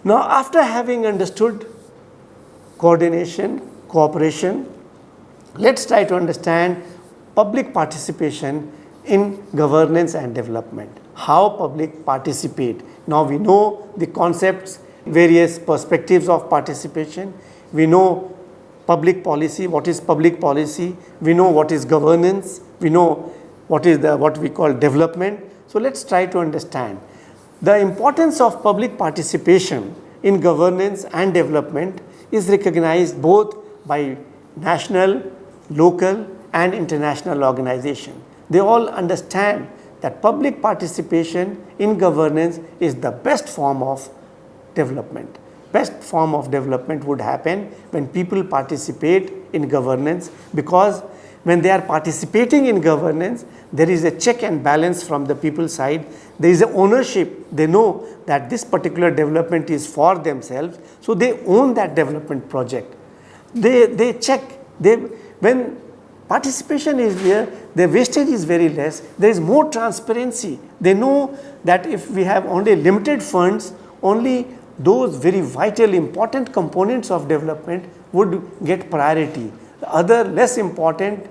Now, after having understood coordination, cooperation, let's try to understand public participation in governance and development. How public participate. Now we know the concepts, various perspectives of participation. We know public policy, what is public policy. We know what is governance. We know what is what we call development. So let's try to understand the importance of public participation in governance and development is recognized both by national, local and international organizations. They all understand that public participation in governance is the best form of development. Best form of development would happen when people participate in governance, because when they are participating in governance, there is a check and balance from the people's side. There is a ownership. They know that this particular development is for themselves, so they own that development project. They check. When participation is there, the wastage is very less. There is more transparency. They know that if we have only limited funds, only those very vital, important components of development would get priority. The other less important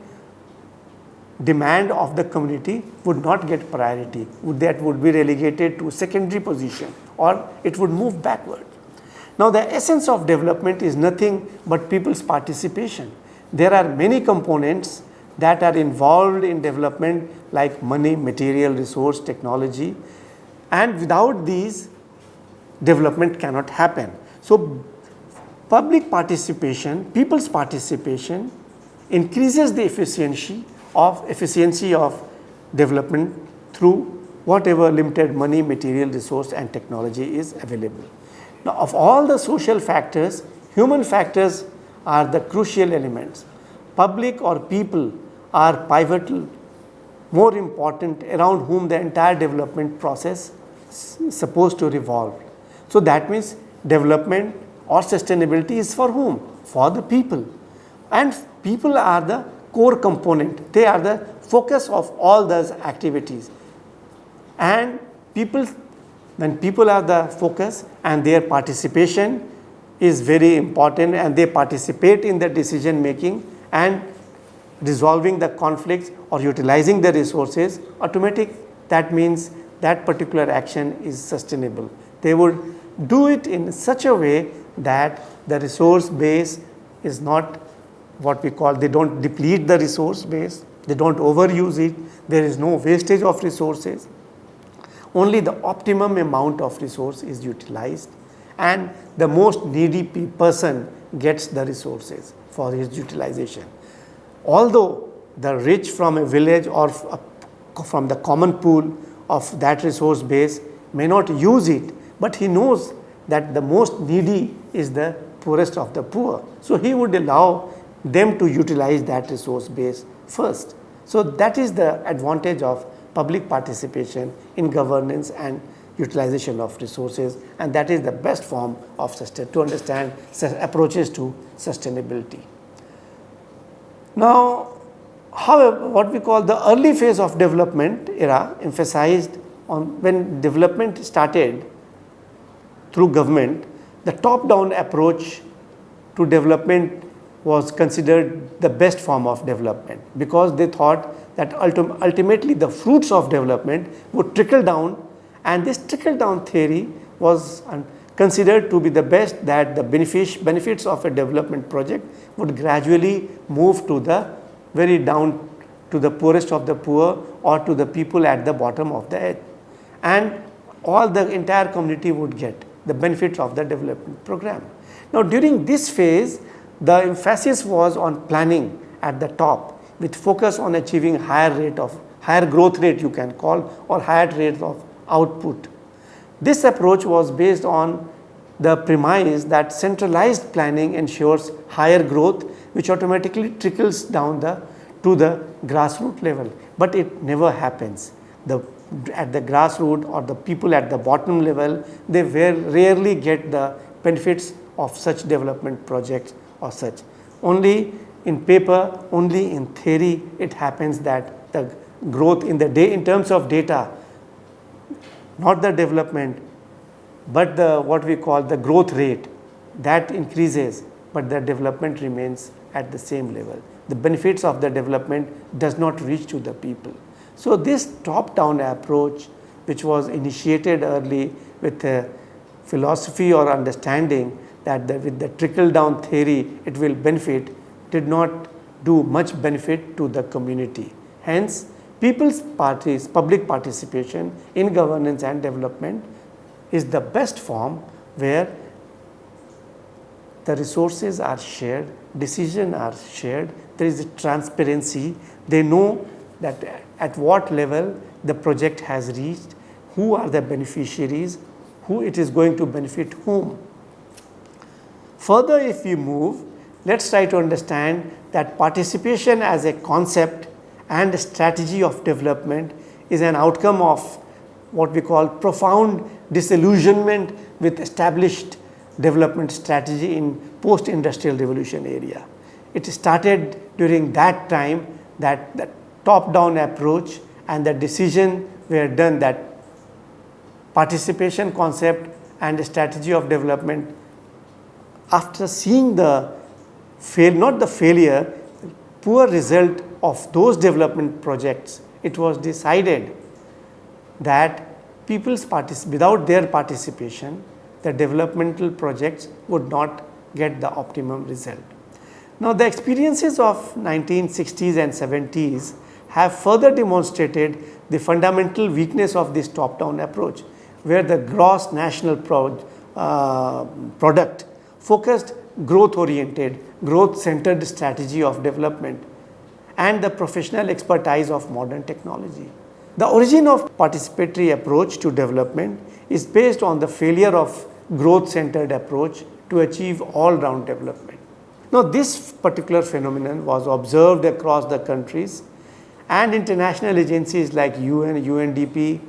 demand of the community would not get priority. That would be relegated to secondary position, or it would move backward. Now, the essence of development is nothing but people's participation. There are many components that are involved in development, like money, material, resource, technology, and without these, development cannot happen. So, public participation, people's participation increases the efficiency of development through whatever limited money, material, resource and technology is available. Now, of all the social factors, human factors are the crucial elements. Public or people are pivotal, more important, around whom the entire development process is supposed to revolve. So that means development or sustainability is for whom? For the people. And people are the core component. They are the focus of all those activities. And when people are the focus and their participation is very important, and they participate in the decision making and resolving the conflicts or utilizing the resources, that means that particular action is sustainable. They would do it in such a way that the resource base is not what we call, they don't deplete the resource base, they don't overuse it, there is no wastage of resources. Only the optimum amount of resource is utilized, and the most needy person gets the resources for his utilization. Although the rich from a village or from the common pool of that resource base may not use it, but he knows that the most needy is the poorest of the poor. So he would allow them to utilize that resource base first. So that is the advantage of public participation in governance and utilization of resources, and that is the best form of to understand approaches to sustainability. Now, however, what we call the early phase of development era emphasized on when development started through government, the top-down approach to development was considered the best form of development, because they thought that ultimately the fruits of development would trickle down, and this trickle down theory was considered to be the best, that the benefits of a development project would gradually move to the very down to the poorest of the poor, or to the people at the bottom of the earth, and all the entire community would get the benefits of the development program. Now, during this phase, the emphasis was on planning at the top, with focus on achieving higher growth rate you can call, or higher rate of output. This approach was based on the premise that centralized planning ensures higher growth, which automatically trickles down to the grassroots level, but it never happens. At the grassroots or the people at the bottom level, they rarely get the benefits of such development projects or such. Only in paper, only in theory, it happens that the growth in terms of data, not the development, but the what we call the growth rate, that increases, but the development remains at the same level. The benefits of the development does not reach to the people. So this top-down approach, which was initiated early with a philosophy or understanding that with the trickle-down theory it will benefit, did not do much benefit to the community. Hence, public participation in governance and development is the best form where the resources are shared, decisions are shared, there is transparency, they know that at what level the project has reached, who are the beneficiaries, who it is going to benefit whom. Further, if we move, let's try to understand that participation as a concept and strategy of development is an outcome of what we call profound disillusionment with established development strategy in post-industrial revolution area. It started during that time that the top-down approach and the decision were done that participation concept and strategy of development, after seeing the poor result of those development projects, it was decided that without their participation, the developmental projects would not get the optimum result. Now, the experiences of 1960s and 70s have further demonstrated the fundamental weakness of this top-down approach, where the gross national product focused growth-oriented, growth-centered strategy of development and the professional expertise of modern technology. The origin of participatory approach to development is based on the failure of growth-centered approach to achieve all-round development. Now, this particular phenomenon was observed across the countries, and international agencies like UN, UNDP,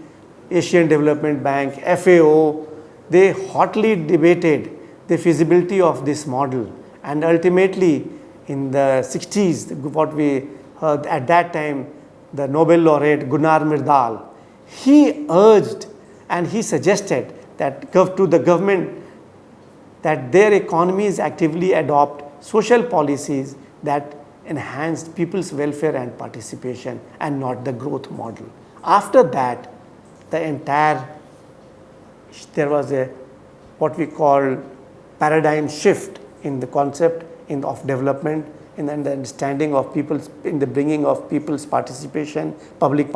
Asian Development Bank, FAO, they hotly debated the feasibility of this model, and ultimately in the 60s, what we heard at that time, the Nobel laureate Gunnar Myrdal, he urged and he suggested that to the government that their economies actively adopt social policies that enhanced people's welfare and participation and not the growth model. After that, there was a what we call paradigm shift in the concept of development, in the understanding of in the bringing of people's participation, public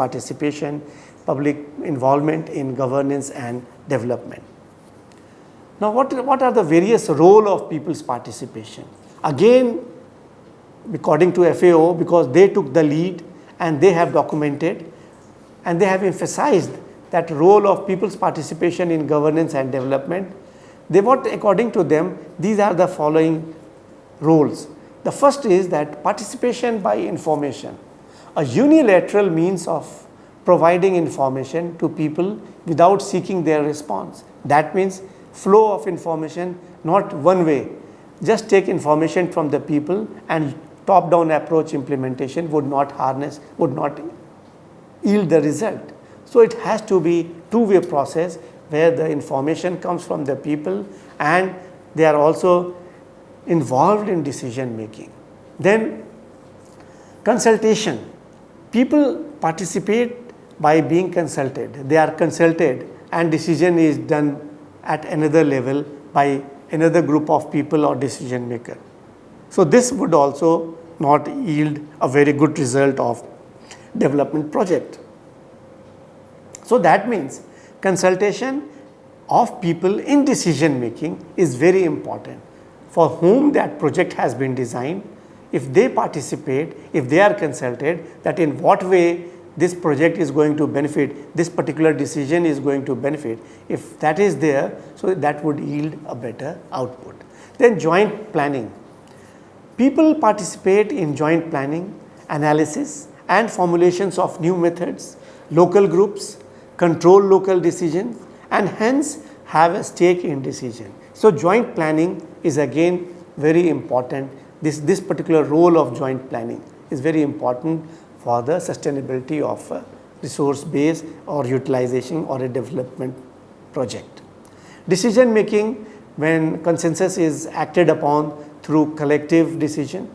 involvement in governance and development. Now, what are the various role of people's participation? Again, according to FAO, because they took the lead and they have documented and they have emphasized that role of people's participation in governance and development, according to them, these are the following roles. The first is that participation by information, a unilateral means of providing information to people without seeking their response. That means flow of information, not one way. Just take information from the people, and top-down approach implementation would not yield the result. So it has to be two-way process where the information comes from the people and they are also involved in decision making. Then consultation. People participate by being consulted. They are consulted and decision is done at another level by another group of people or decision maker. So this would also not yield a very good result of development project. So that means consultation of people in decision making is very important. For whom that project has been designed, if they participate, if they are consulted, that in what way this project is going to benefit, this particular decision is going to benefit, if that is there, so that would yield a better output. Then joint planning. People participate in joint planning, analysis and formulations of new methods. Local groups control local decisions and hence have a stake in decision. So joint planning is again very important. This particular role of joint planning is very important for the sustainability of a resource base or utilization or a development project. Decision making, when consensus is acted upon through collective decision.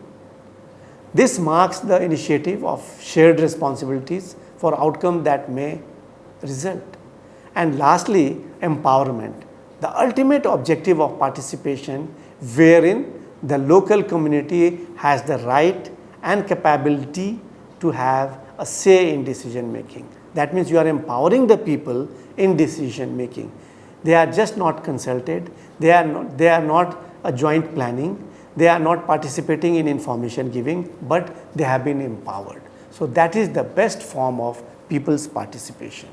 This marks the initiative of shared responsibilities for outcome that may result. And lastly, empowerment, the ultimate objective of participation, wherein the local community has the right and capability to have a say in decision making. That means you are empowering the people in decision making. They are just not consulted, they are not a joint planning, they are not participating in information giving, but they have been empowered. So that is the best form of people's participation.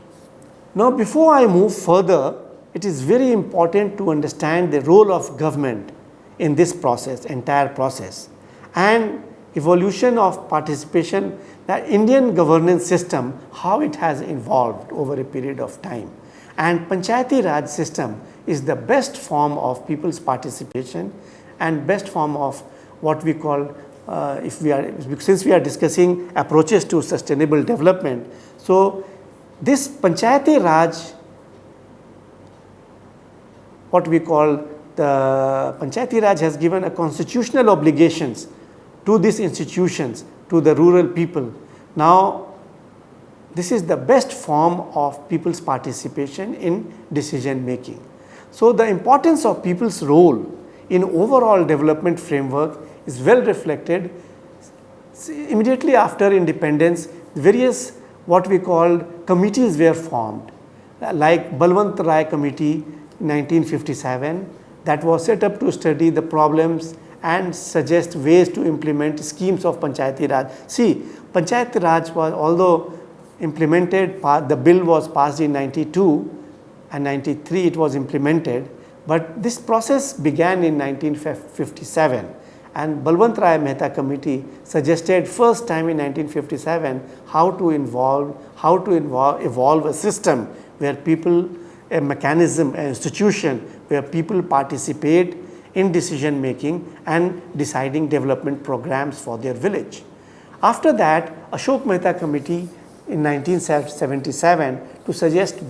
Now, before I move further, it is very important to understand the role of government in this process, entire process, and evolution of participation, the Indian governance system, how it has evolved over a period of time. And Panchayati Raj system is the best form of people's participation and best form of what we call, since we are discussing approaches to sustainable development. So this Panchayati Raj, what we call the Panchayati Raj, has given a constitutional obligations to these institutions, to the rural people. Now, this is the best form of people's participation in decision making. So the importance of people's role in overall development framework is well reflected. Immediately after independence, various what we called committees were formed, like Balwant Rai Committee in 1957, that was set up to study the problems and suggest ways to implement schemes of Panchayati Raj. See, Panchayati Raj was, although implemented, the bill was passed in 92 and 93 it was implemented, but this process began in 1957, and Balwant Rai Mehta Committee suggested first time in 1957 how to evolve a system where people, a mechanism, an institution where people participate in decision making and deciding development programs for their village. After that, Ashok Mehta Committee in 1977 to suggest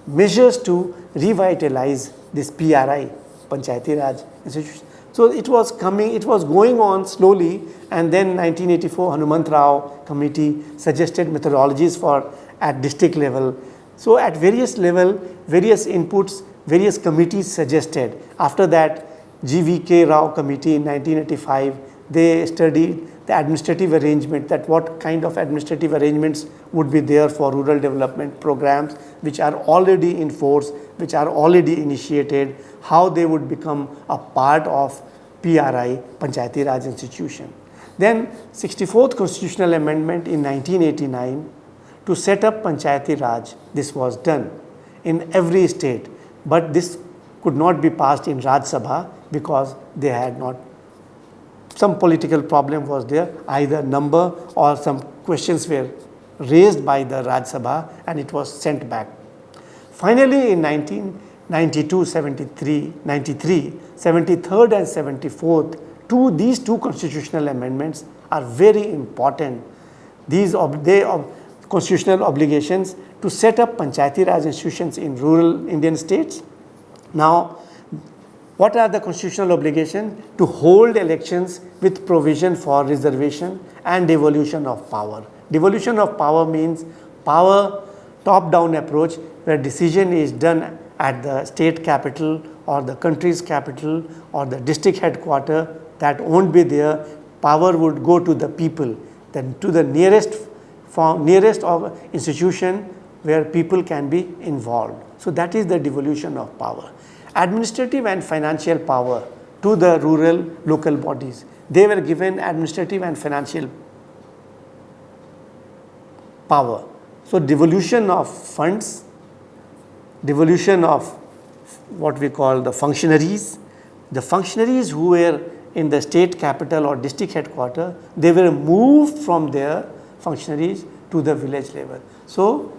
measures to revitalize this PRI, Panchayati Raj institution. So it was going on slowly, and then 1984 Hanumant Rao Committee suggested methodologies for at district level. So at various level, various inputs, various committees suggested. After that, GVK Rao Committee in 1985, they studied the administrative arrangement, that what kind of administrative arrangements would be there for rural development programs which are already in force, which are already initiated, how they would become a part of PRI, Panchayati Raj institution. Then 64th Constitutional Amendment in 1989 to set up Panchayati Raj, this was done in every state, but this could not be passed in Raj Sabha because they had not, some political problem was there, either number or some questions were raised by the Raj Sabha and it was sent back. Finally, in 1992, 73, 93, 73rd and 74th, these two constitutional amendments are very important. These constitutional obligations to set up Panchayati Raj institutions in rural Indian states. Now, what are the constitutional obligations? To hold elections with provision for reservation and devolution of power. Devolution of power means power top-down approach where decision is done at the state capital or the country's capital or the district headquarters, that won't be there. Power would go to the people, then to the nearest of institution where people can be involved. So that is the devolution of power. Administrative and financial power to the rural local bodies. They were given administrative and financial power. So devolution of funds, devolution of what we call the functionaries. The functionaries who were in the state capital or district headquarters, they were moved from their functionaries to the village level. So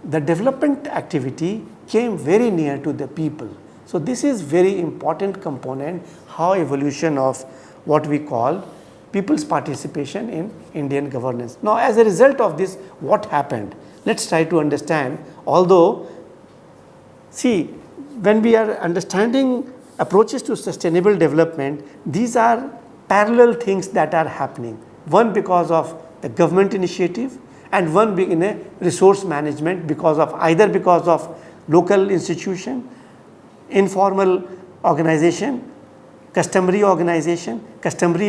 the development activity came very near to the people. So this is very important component, how evolution of what we call people's participation in Indian governance. Now, as a result of this, what happened? Let's try to understand. Although, see, when we are understanding approaches to sustainable development, these are parallel things that are happening. One because of the government initiative, and one being in a resource management either because of local institution, informal organization, customary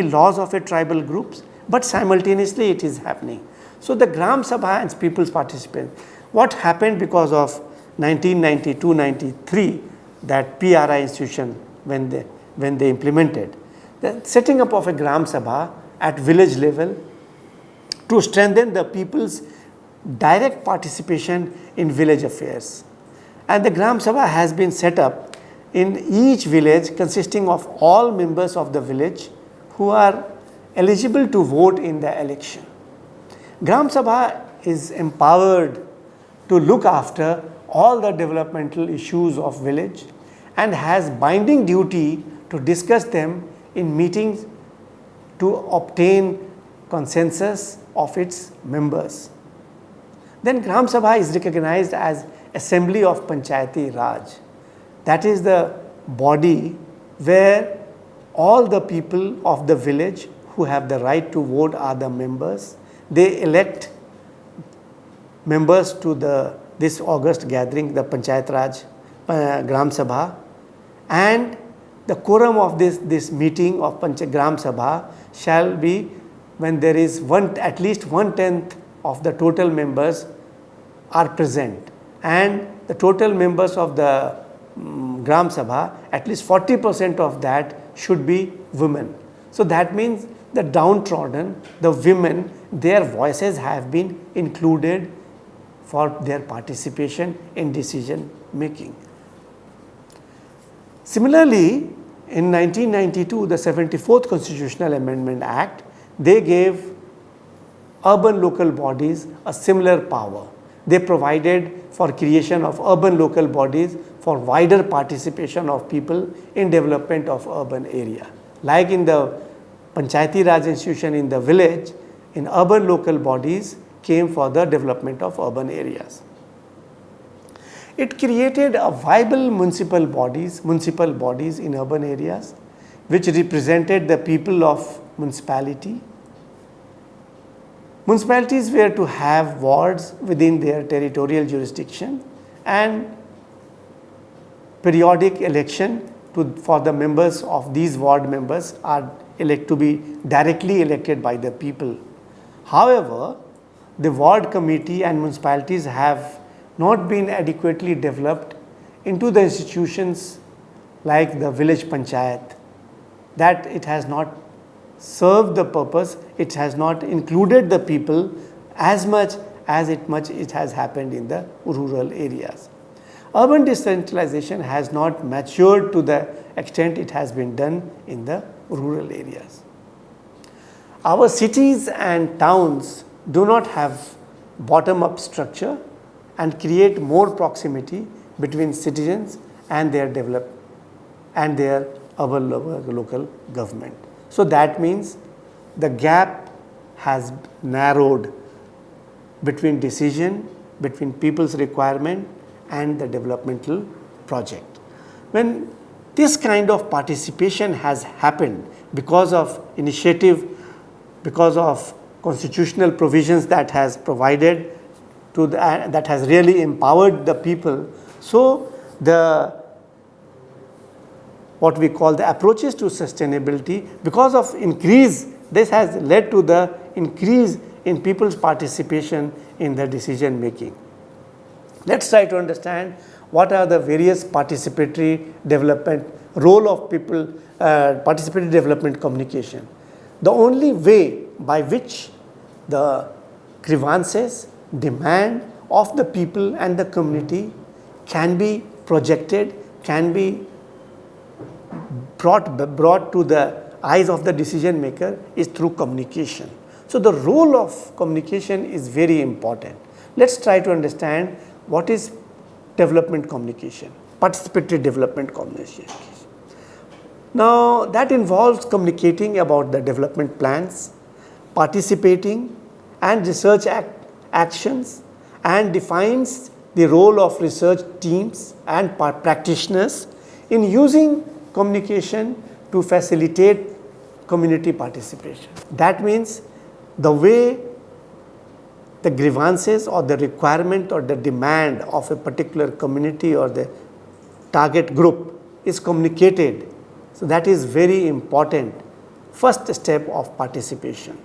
laws of a tribal groups, but simultaneously it is happening. So the Gram Sabha and people's participation, what happened because of 1992-93, that PRI institution when they implemented, the setting up of a Gram Sabha at village level to strengthen the people's direct participation in village affairs. And the Gram Sabha has been set up in each village consisting of all members of the village who are eligible to vote in the election. Gram Sabha is empowered to look after all the developmental issues of village and has binding duty to discuss them in meetings to obtain consensus of its members. Then Gram Sabha is recognized as Assembly of Panchayati Raj. That is the body where all the people of the village who have the right to vote are the members. They elect members to this August gathering, the Panchayat Raj Gram Sabha, and the quorum of this meeting of Gram Sabha shall be when there is at least 1/10 of the total members are present, and the total members of the Gram Sabha, at least 40% of that should be women. So that means the downtrodden, the women, their voices have been included for their participation in decision making. Similarly, in 1992, the 74th Constitutional Amendment Act, they gave urban local bodies a similar power. They provided for creation of urban local bodies for wider participation of people in development of urban area. Like in the Panchayati Raj institution in the village, in urban local bodies came for the development of urban areas. It created a viable municipal bodies in urban areas which represented the people of municipality. Municipalities were to have wards within their territorial jurisdiction, and periodic election for the members of these ward members are to be directly elected by the people. However, the ward committee and municipalities have not been adequately developed into the institutions like the village panchayat, that it has not served the purpose, it has not included the people as much as it has happened in the rural areas. Urban decentralization has not matured to the extent it has been done in the rural areas. Our cities and towns do not have bottom-up structure and create more proximity between citizens and their urban local government. So that means the gap has narrowed between decision, between people's requirement and the developmental project. When this kind of participation has happened because of initiative, because of constitutional provisions that has provided that has really empowered the people, so what we call the approaches to sustainability, because of increase, this has led to the increase in people's participation in the decision making. Let's try to understand what are the various participatory development role of people, participatory development communication. The only way by which the grievances, demand of the people and the community can be projected, can be brought to the eyes of the decision maker is through communication. So the role of communication is very important. Let's try to understand what is development communication, participatory development communication. Now that involves communicating about the development plans, participating and research actions, and defines the role of research teams and practitioners in using communication to facilitate community participation. That means the way the grievances or the requirement or the demand of a particular community or the target group is communicated. So that is very important first step of participation.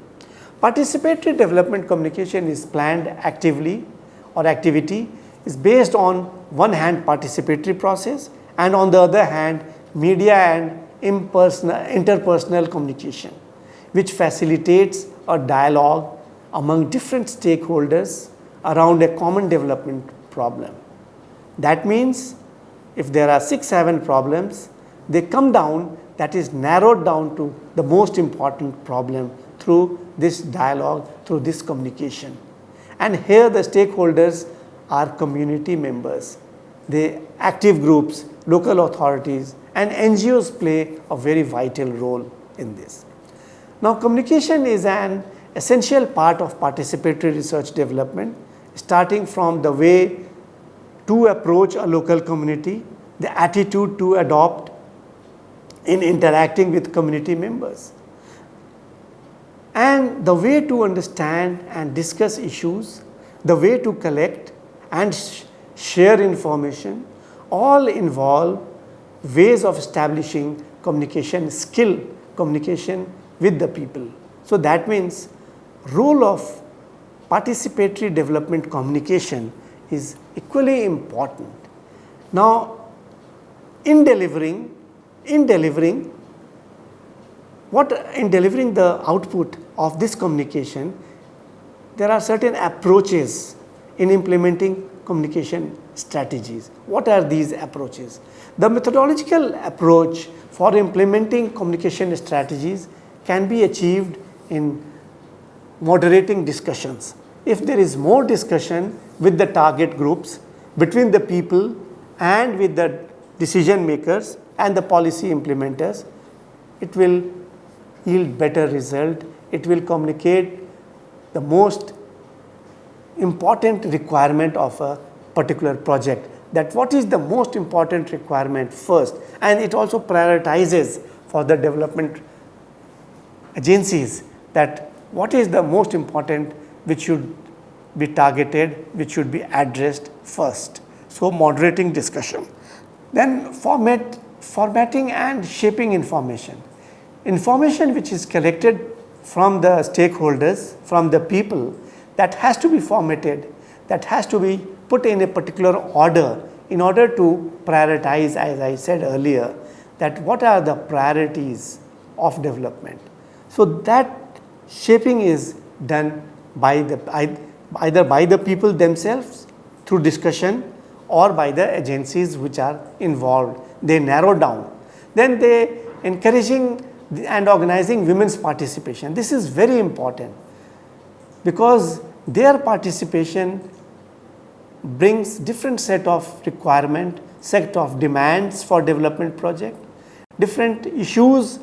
Participatory development communication is planned actively or activity is based on one hand participatory process and on the other hand media and interpersonal communication, which facilitates a dialogue among different stakeholders around a common development problem. That means if there are 6-7 problems, they come down, that is narrowed down to the most important problem through this dialogue, through this communication. And here the stakeholders are community members, the active groups, local authorities and NGOs play a very vital role in this. Now communication is an essential part of participatory research development, starting from the way to approach a local community, the attitude to adopt in interacting with community members, and the way to understand and discuss issues, the way to collect and share information, all involve ways of establishing communication skill, communication with the people. So that means role of participatory development communication is equally important. Now in delivering the output of this communication, there are certain approaches in implementing communication strategies. What are these approaches? The methodological approach for implementing communication strategies can be achieved in moderating discussions. If there is more discussion with the target groups, between the people and with the decision makers and the policy implementers, it will yield better result. It will communicate the most important requirement of a particular project, that what is the most important requirement first, and it also prioritizes for the development agencies that what is the most important which should be targeted, which should be addressed first. So moderating discussion. Then formatting and shaping information. Information which is collected from the stakeholders, from the people, that has to be formatted, that has to be put in a particular order in order to prioritize, as I said earlier, that what are the priorities of development. So that shaping is done by either by the people themselves through discussion or by the agencies which are involved. They narrow down. Then they encouraging and organizing women's participation. This is very important because their participation brings different set of requirement, set of demands for development project, different issues.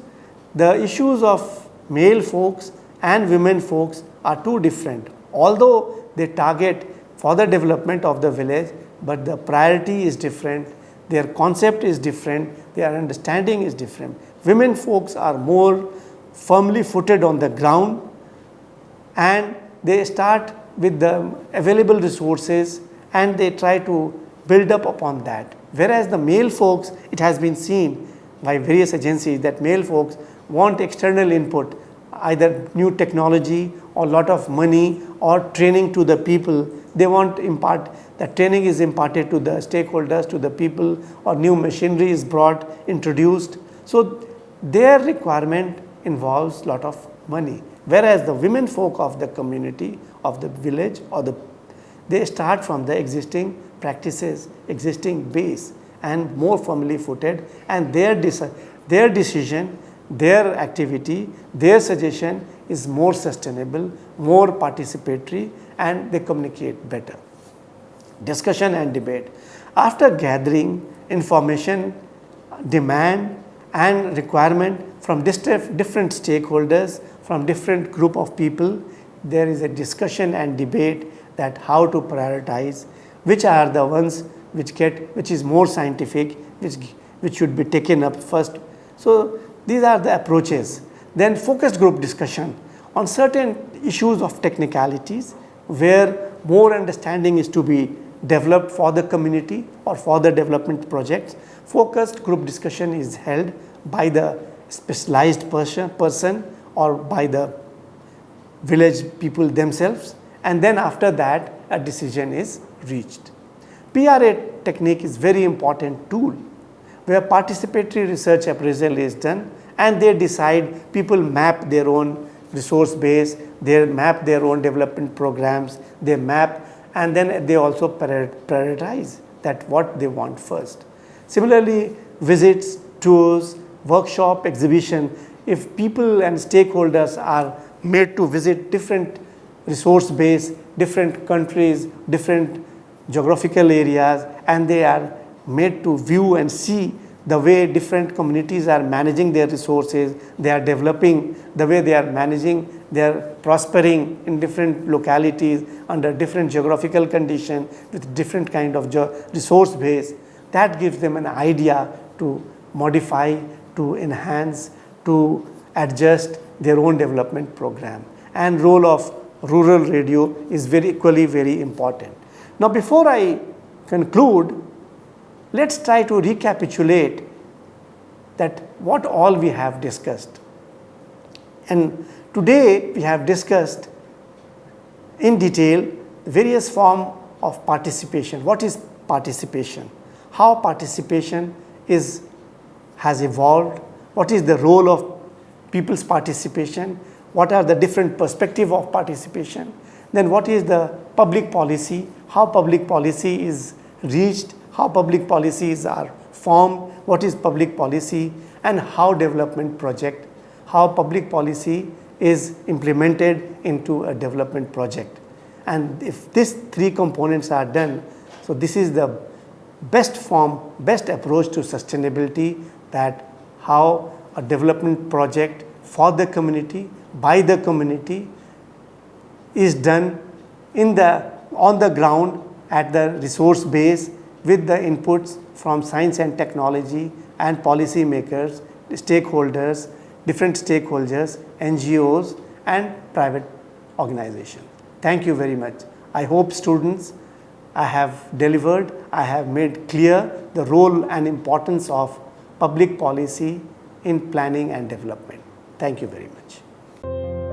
The issues of male folks and women folks are too different. Although they target for the development of the village, but the priority is different, their concept is different, their understanding is different. Women folks are more firmly footed on the ground and they start with the available resources and they try to build up upon that. Whereas the male folks, it has been seen by various agencies that male folks want external input, either new technology or lot of money or training to the people. They want impart, the training is imparted to the stakeholders, to the people, or new machinery is brought, introduced. So their requirement involves lot of money. Whereas the women folk of the community, of the village, they start from the existing practices, existing base and more firmly footed, and their decision, their activity, their suggestion is more sustainable, more participatory, and they communicate better. Discussion and debate. After gathering information, demand and requirement from different stakeholders, from different group of people, there is a discussion and debate that how to prioritize, which are the ones which is more scientific, which should be taken up first. So these are the approaches. Then focused group discussion on certain issues of technicalities where more understanding is to be developed for the community or for the development projects. Focused group discussion is held by the specialized person or by the village people themselves, and then after that a decision is reached. PRA technique is very important tool where participatory research appraisal is done and they decide, people map their own resource base, they map their own development programs, they map, and then they also prioritize that what they want first. Similarly, visits, tours, workshop, exhibition, if people and stakeholders are made to visit different resource base, different countries, different geographical areas, and they are made to view and see the way different communities are managing their resources, they are developing, the way they are managing, they are prospering in different localities under different geographical conditions with different kind of resource base. That gives them an idea to modify, to enhance, to adjust their own development program. And role of rural radio is equally very important. Now before I conclude, let's try to recapitulate that what all we have discussed. And today we have discussed in detail various forms of participation. What is participation? How participation has evolved? What is the role of people's participation? What are the different perspectives of participation? Then what is the public policy? How public policy is reached? How public policies are formed? What is public policy? And how development project, how public policy is implemented into a development project. And if these three components are done, so this is the best form, best approach to sustainability, that how a development project for the community, by the community, is done on the ground at the resource base with the inputs from science and technology and policy makers, stakeholders, different stakeholders, NGOs and private organizations. Thank you very much. I hope students, I have delivered, I have made clear the role and importance of public policy in planning and development. Thank you very much.